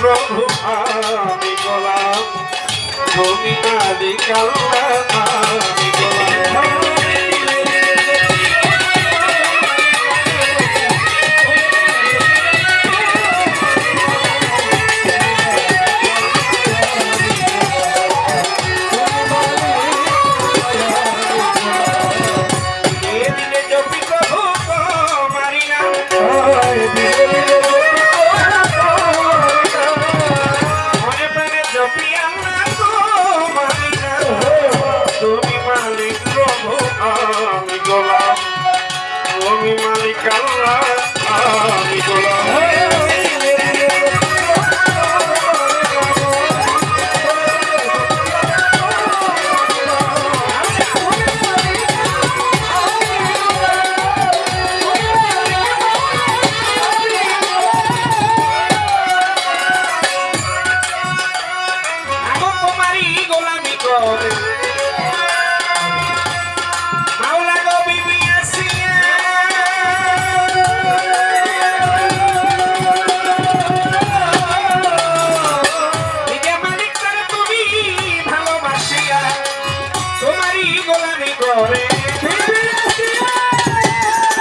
প্রভু আমি গোলাম তুমি মালিক আল্লাহ আমি গোলাম তুমি মালিক আল্লাহ আমি গোলাম তোমারই গোলামি করে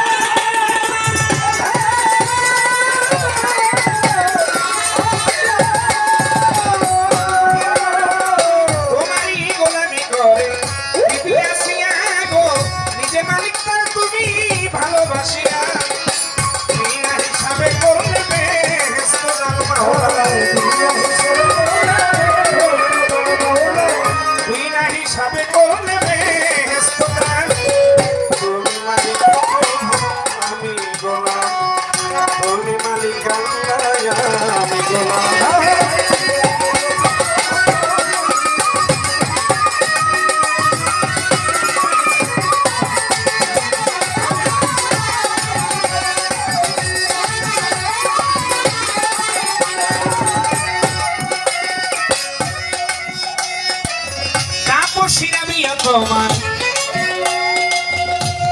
তোমার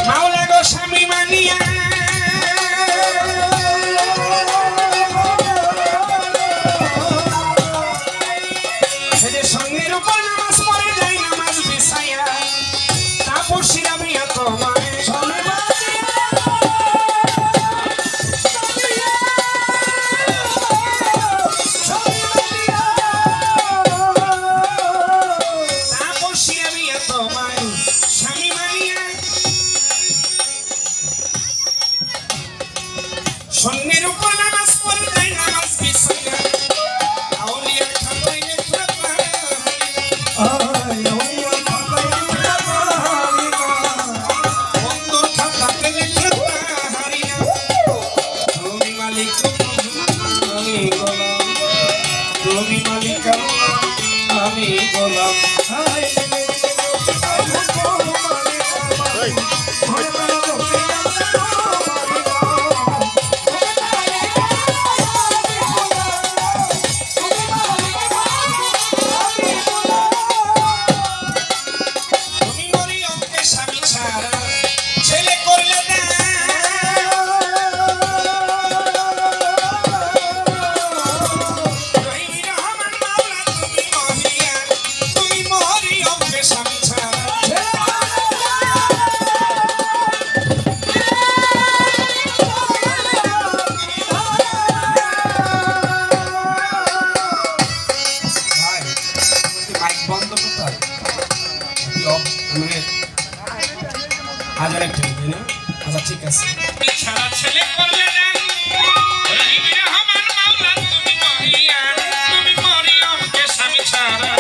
মাওলা গো স্বামী মানিয়া সঙ্গের উপর নামাজ পড়ে যাই নামাজ বিছাইয়া তাপসী আমি তোমার সঙ্গের উপর নামাজ পড়ে যাই নামাজ বিছাইয়া আউলিয়া খাতাইলে খাতা বন্ধুর খাতাতে লেখা হারিয়া তুমি মালিক আমি গোলাম তুমি মালিক আমি গোলাম হাজার একটা না আচ্ছা ঠিক আছে ছাড়া ছেলে করলে না রহিম রহমান মাওলা তুমি মহিয়ান তুমি মরিয়মকে স্বামী ছাড়া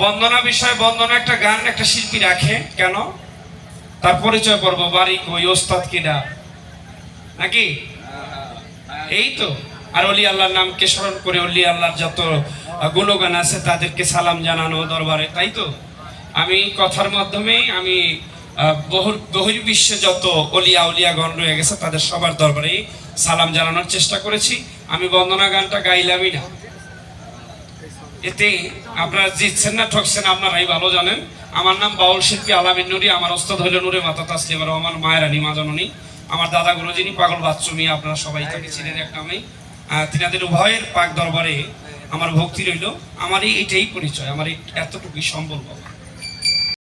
বন্দনা বিষয়, বন্দনা একটা গান একটা শিল্পী রাখে কেন? তার পরিচয় পর্ব, বাড়ি কই, ওস্তাদ কিনা, নাকি? এই তো। আর অলি আল্লাহর নামকে স্মরণ করে অলি আল্লাহর যত গুণগান আছে তাদেরকে সালাম জানানো দরবারে, তাই তো? আমি কথার মাধ্যমেই আমি বহির্বিশ্বে যত অলিয়া উলিয়াগণ রয়ে গেছে তাদের সবার দরবারে সালাম জানানোর চেষ্টা করেছি। আমি বন্দনা গানটা গাইলামই না, এতে আপনারা জিতছেন না ঠকছেন আপনারাই ভালো জানেন। আমার নাম বাউল শিল্পী আলামিন নুরি, আমার ওস্তাদ হইল নূরে মাতা তাসলিমা রহমান, মায়ের রানী মা জননী। আমার দাদা গুরু যিনি পাগল বাচ্চু মিয়া, আপনারা সবাই তাকে চিনেন এক নামেই। তিনাদের উভয়ের পাক দরবারে আমার ভক্তি রইল। আমার এটাই পরিচয়, আমার এতটুকুই সম্বল বাবা।